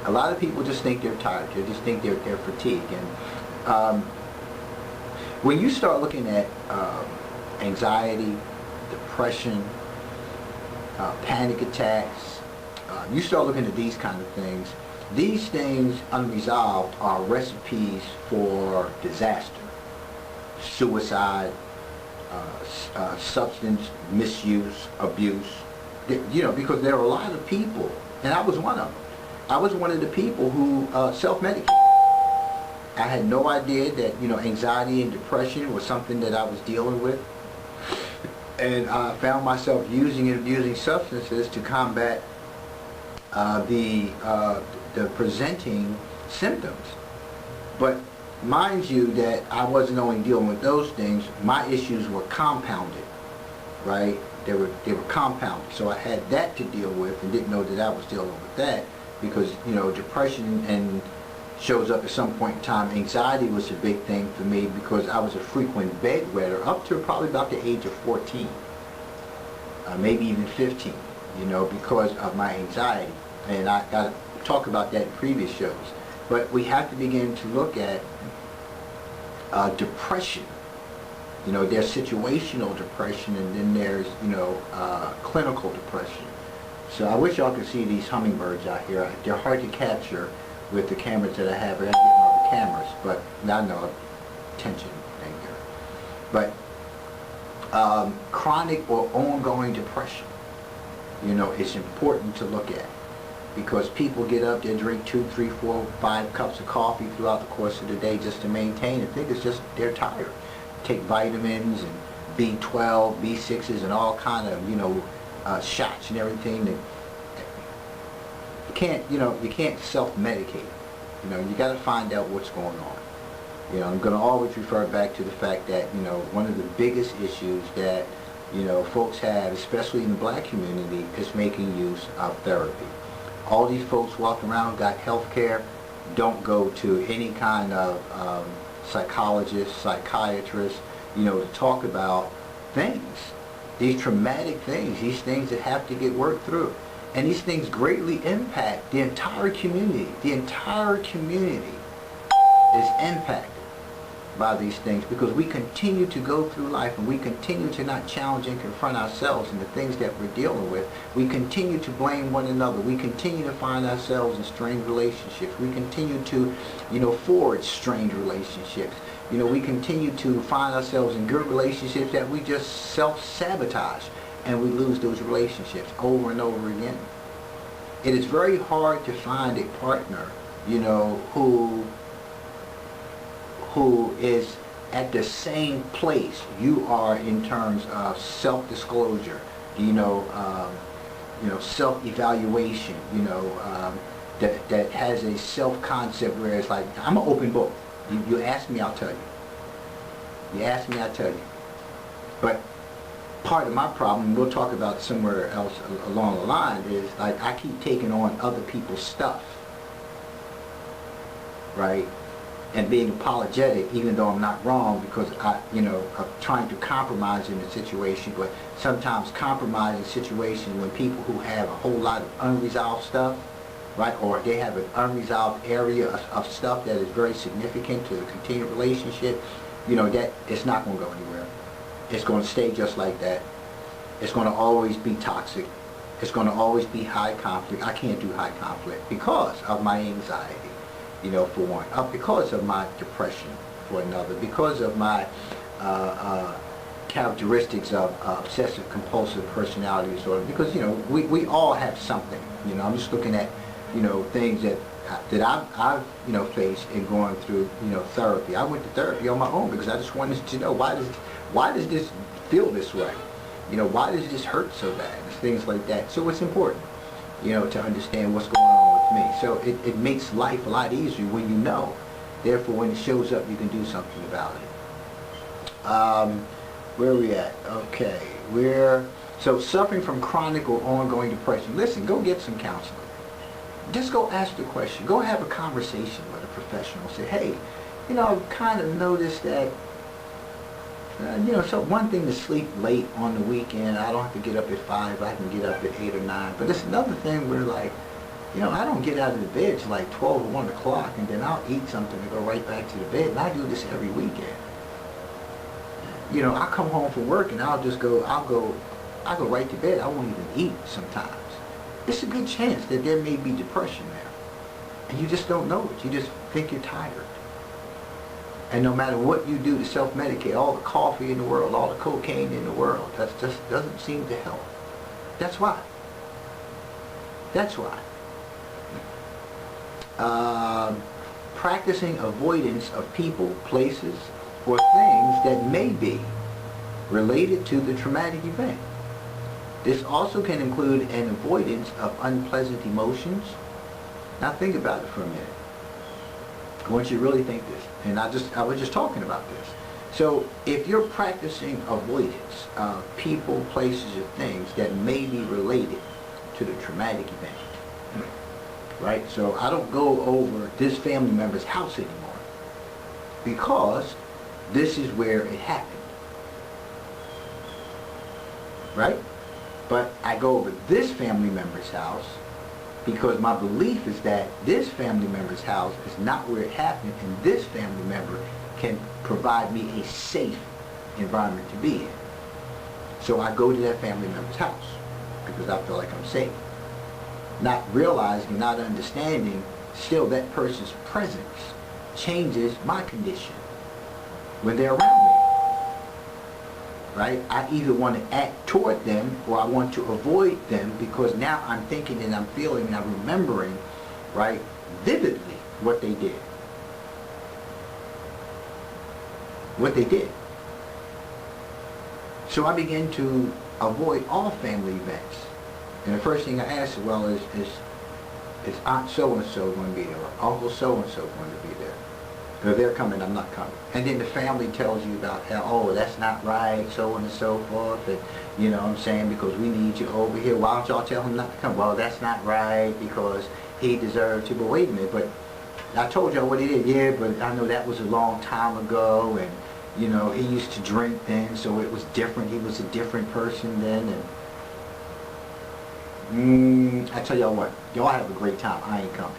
A lot of people just think they're tired. They just think they're fatigued. And when you start looking at anxiety, depression, panic attacks. You start looking at these kind of things. These things unresolved are recipes for disaster, suicide, substance misuse, abuse. Because there are a lot of people, and I was one of them. I was one of the people who self-medicated. I had no idea that anxiety and depression was something that I was dealing with, and I found myself using and abusing substances to combat the presenting symptoms. But mind you that I wasn't only dealing with those things, my issues were compounded, right? They were compounded. So I had that to deal with and didn't know that I was dealing with that because, depression and shows up at some point in time. Anxiety was a big thing for me because I was a frequent bedwetter up to probably about the age of 14, maybe even 15, because of my anxiety. And I got to talk about that in previous shows. But we have to begin to look at depression. There's situational depression, and then there's, clinical depression. So I wish y'all could see these hummingbirds out here. They're hard to capture with the cameras that I have. I got to get more cameras, but I know attention thing here. But chronic or ongoing depression, it's important to look at. Because people get up, they drink 2, 3, 4, 5 cups of coffee throughout the course of the day just to maintain. I think it's just they're tired. Take vitamins and B12, B6s, and all kind of shots and everything. That you can't self-medicate. You got to find out what's going on. I'm going to always refer back to the fact that one of the biggest issues that folks have, especially in the black community, is making use of therapy. All these folks walking around, got health care, don't go to any kind of psychologist, psychiatrist, to talk about things. These traumatic things, these things that have to get worked through. And these things greatly impact the entire community. The entire community is impacted by these things because we continue to go through life and we continue to not challenge and confront ourselves and the things that we're dealing with. We continue to blame one another. We continue to find ourselves in strained relationships. We continue to, forge strained relationships. We continue to find ourselves in good relationships that we just self-sabotage and we lose those relationships over and over again. It is very hard to find a partner, who is at the same place you are in terms of self-disclosure, self-evaluation, that has a self-concept where it's like, I'm an open book. You ask me, I'll tell you. You ask me, I'll tell you. But part of my problem, we'll talk about somewhere else along the line, is like I keep taking on other people's stuff, right? And being apologetic, even though I'm not wrong, because I'm trying to compromise in a situation. But sometimes compromise in situations when people who have a whole lot of unresolved stuff, right, or they have an unresolved area of stuff that is very significant to the continued relationship, that it's not going to go anywhere. It's going to stay just like that. It's going to always be toxic. It's going to always be high conflict. I can't do high conflict because of my anxiety. For one, because of my depression, for another, because of my characteristics of obsessive compulsive personality disorder, because we all have something. I'm just looking at things that I've faced in going through therapy. I went to therapy on my own because I just wanted to know why does this feel this way? Why does this hurt so bad? And things like that. So it's important to understand what's going on with me. So it makes life a lot easier when you know. Therefore, when it shows up, you can do something about it. Where are we at? Okay. So suffering from chronic or ongoing depression. Listen, go get some counseling. Just go ask the question. Go have a conversation with a professional. Say, hey, I've kind of noticed that so one thing to sleep late on the weekend. I don't have to get up at 5. I can get up at 8 or 9. But it's another thing where like, I don't get out of the bed till like 12 or 1 o'clock, and then I'll eat something and go right back to the bed. And I do this every weekend. You know, I come home from work and I'll go right to bed. I won't even eat sometimes. It's a good chance that there may be depression there. And you just don't know it. You just think you're tired. And no matter what you do to self-medicate, all the coffee in the world, all the cocaine in the world, that just doesn't seem to help. That's why. That's why. Practicing avoidance of people, places, or things that may be related to the traumatic event. This also can include an avoidance of unpleasant emotions. Now think about it for a minute. I want you to really think this. And I was just talking about this. So if you're practicing avoidance of people, places, or things that may be related to the traumatic event, right? So I don't go over this family member's house anymore because this is where it happened, right? But I go over this family member's house because my belief is that this family member's house is not where it happened, and this family member can provide me a safe environment to be in. So I go to that family member's house because I feel like I'm safe. Not realizing, not understanding, still that person's presence changes my condition when they're around me. Right? I either want to act toward them or I want to avoid them because now I'm thinking and I'm feeling and I'm remembering, right, vividly what they did. What they did. So I begin to avoid all family events. And the first thing I ask, well, is Aunt so-and-so going to be there? Or Uncle so-and-so going to be there? If they're coming, I'm not coming. And then the family tells you about how, oh, that's not right, so on and so forth. And, you know what I'm saying, because we need you over here. Why don't y'all tell him not to come? Well, that's not right because he deserves to. But wait a minute, but I told y'all what he did. Yeah, but I know that was a long time ago. And, you know, he used to drink then, so it was different. He was a different person then. And I tell y'all what, y'all have a great time. I ain't coming.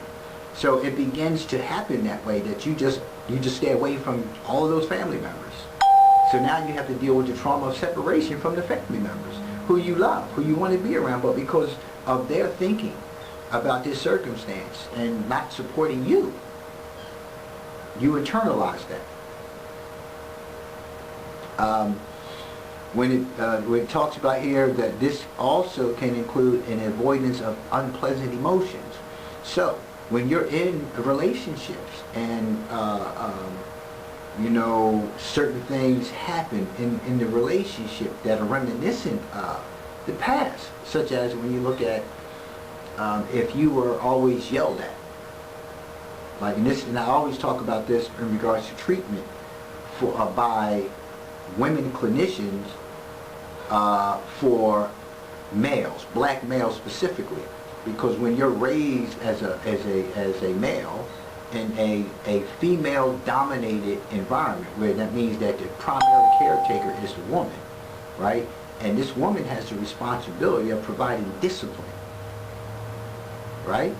So it begins to happen that way, that you just stay away from all of those family members. So now you have to deal with the trauma of separation from the family members who you love, who you want to be around, but because of their thinking about this circumstance and not supporting you, you internalize that. When it talks about here that this also can include an avoidance of unpleasant emotions. So when you're in relationships and you know, certain things happen in the relationship that are reminiscent of the past, such as when you look at if you were always yelled at, like in this, and I always talk about this in regards to treatment for by women clinicians for males, black males specifically. Because when you're raised as a male in a female-dominated environment, where that means that the primary caretaker is the woman, right? And this woman has the responsibility of providing discipline, right?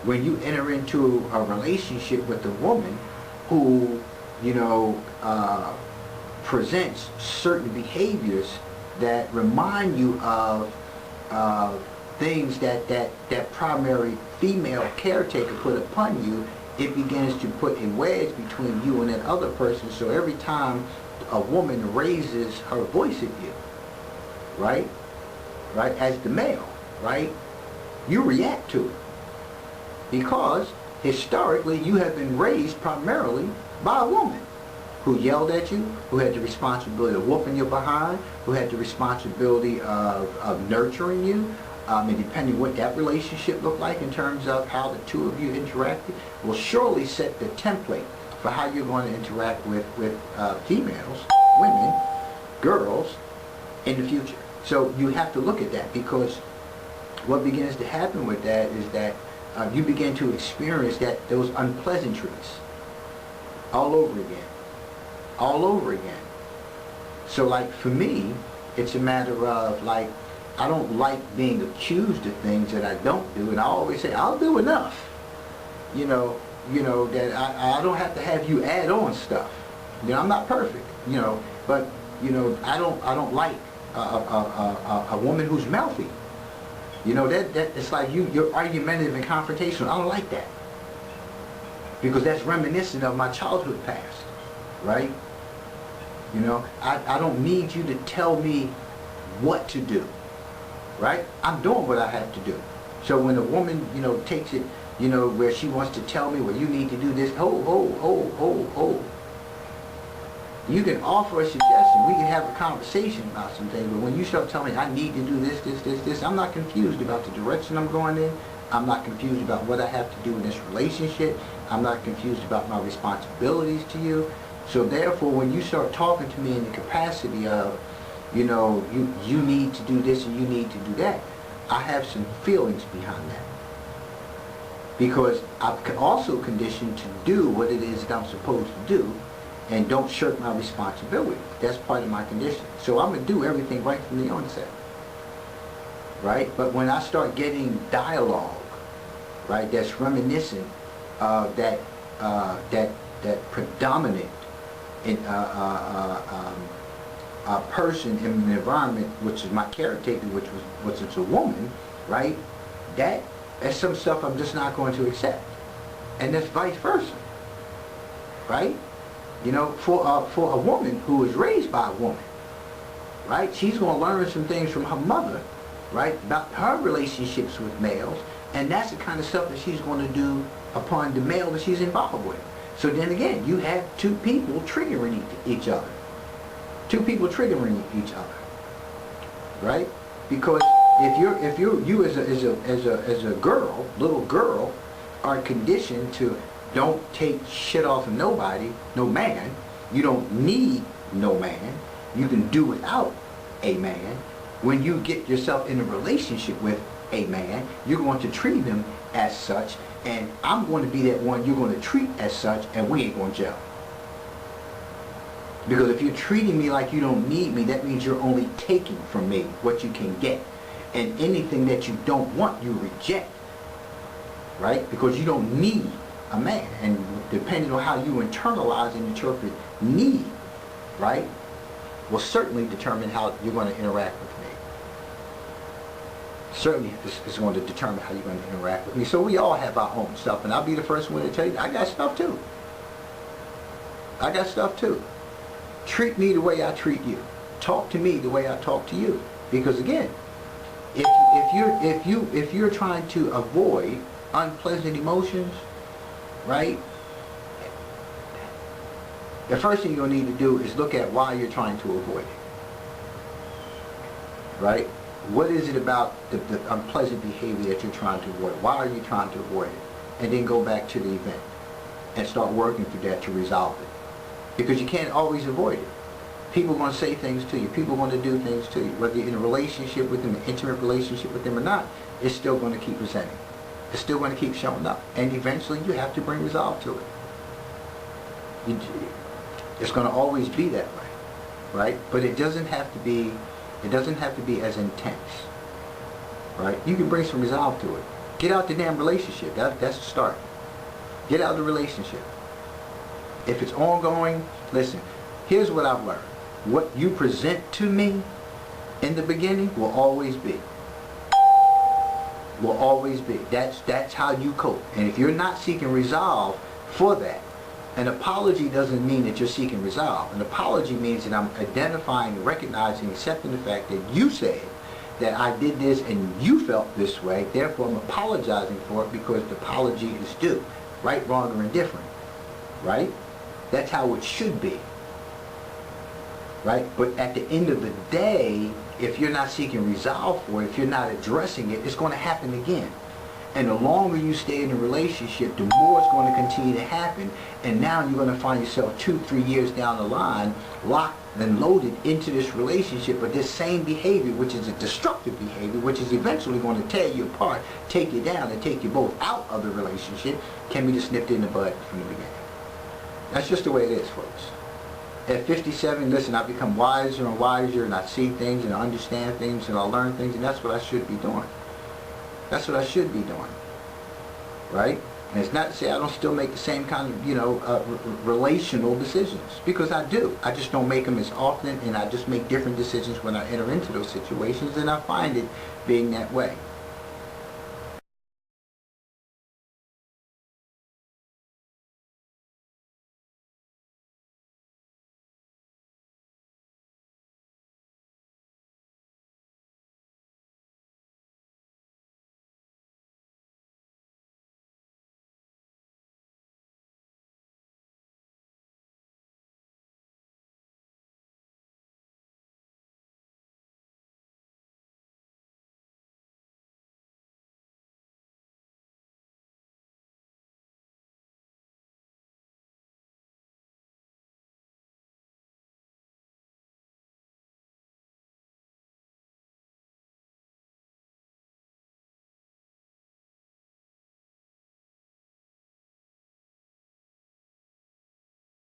When you enter into a relationship with a woman who, you know, presents certain behaviors that remind you of things that primary female caretaker put upon you, it begins to put a wedge between you and that other person. So every time a woman raises her voice at you, right, as the male, right, you react to it. Because historically you have been raised primarily by a woman who yelled at you, who had the responsibility of whooping your behind, who had the responsibility of nurturing you. And depending what that relationship looked like in terms of how the two of you interacted, will surely set the template for how you're going to interact with females, women, girls in the future. So you have to look at that, because what begins to happen with that is that you begin to experience those unpleasantries all over again. All over again. So like for me, it's a matter of like, I don't like being accused of things that I don't do, and I always say, I'll do enough. You know, that I don't have to have you add on stuff. You know, I'm not perfect, you know, but I don't like a woman who's mouthy. That it's like you're argumentative and confrontational. I don't like that, because that's reminiscent of my childhood past, right? I don't need you to tell me what to do, right? I'm doing what I have to do. So when a woman, takes it, where she wants to tell me, well, you need to do this, hold. You can offer a suggestion. We can have a conversation about some things, but when you start telling me I need to do this, I'm not confused about the direction I'm going in. I'm not confused about what I have to do in this relationship. I'm not confused about my responsibilities to you. So therefore, when you start talking to me in the capacity of, you need to do this and you need to do that, I have some feelings behind that. Because I'm also conditioned to do what it is that I'm supposed to do, and don't shirk my responsibility. That's part of my condition. So I'm going to do everything right from the onset. Right? But when I start getting dialogue, right, that's reminiscent of that predominant person in an environment, which is my caretaker, which is a woman, right? That's some stuff I'm just not going to accept. And that's vice versa. Right? For a woman who was raised by a woman, right? She's going to learn some things from her mother, right, about her relationships with males, and that's the kind of stuff that she's going to do upon the male that she's involved with. So then again, you have two people triggering each other. Two people triggering each other, right? Because if you as a girl, little girl, are conditioned to don't take shit off of nobody, no man. You don't need no man. You can do without a man. When you get yourself in a relationship with a man, you're going to treat him as such, and I'm going to be that one you're going to treat as such, and we ain't going to gel. Because if you're treating me like you don't need me, that means you're only taking from me what you can get. And anything that you don't want, you reject. Right? Because you don't need a man. And depending on how you internalize and interpret need, right, will certainly determine how you're going to interact with me. Certainly it's going to determine how you're going to interact with me. So we all have our own stuff, and I'll be the first one to tell you, I got stuff too. I got stuff too. Treat me the way I treat you. Talk to me the way I talk to you. Because again, if you're trying to avoid unpleasant emotions, right, the first thing you'll need to do is look at why you're trying to avoid it. Right? What is it about the unpleasant behavior that you're trying to avoid? Why are you trying to avoid it? And then go back to the event and start working through that to resolve it. Because you can't always avoid it. People are going to say things to you. People are going to do things to you. Whether you're in a relationship with them, an intimate relationship with them or not, it's still going to keep presenting. It's still going to keep showing up. And eventually you have to bring resolve to it. It's going to always be that way. Right? But it doesn't have to be as intense. Right? You can bring some resolve to it. Get out the damn relationship. That's the start. Get out of the relationship. If it's ongoing, listen, here's what I've learned. What you present to me in the beginning will always be. Will always be. That's how you cope. And if you're not seeking resolve for that, an apology doesn't mean that you're seeking resolve. An apology means that I'm identifying, recognizing, accepting the fact that you said that I did this and you felt this way, therefore I'm apologizing for it because the apology is due. Right, wrong, or indifferent. Right? That's how it should be. Right? But at the end of the day, if you're not seeking resolve for it, if you're not addressing it, it's going to happen again. And the longer you stay in a relationship, the more it's going to continue to happen. And now you're going to find yourself 2-3 years down the line, locked and loaded into this relationship, but this same behavior, which is a destructive behavior, which is eventually going to tear you apart, take you down, and take you both out of the relationship, can be just nipped in the bud from the beginning. That's just the way it is, folks. At 57, listen, I've become wiser and wiser, and I see things, and I understand things, and I learn things, and that's what I should be doing. That's what I should be doing. Right? And it's not to say I don't still make the same kind of, relational decisions, because I do. I just don't make them as often, and I just make different decisions when I enter into those situations, and I find it being that way.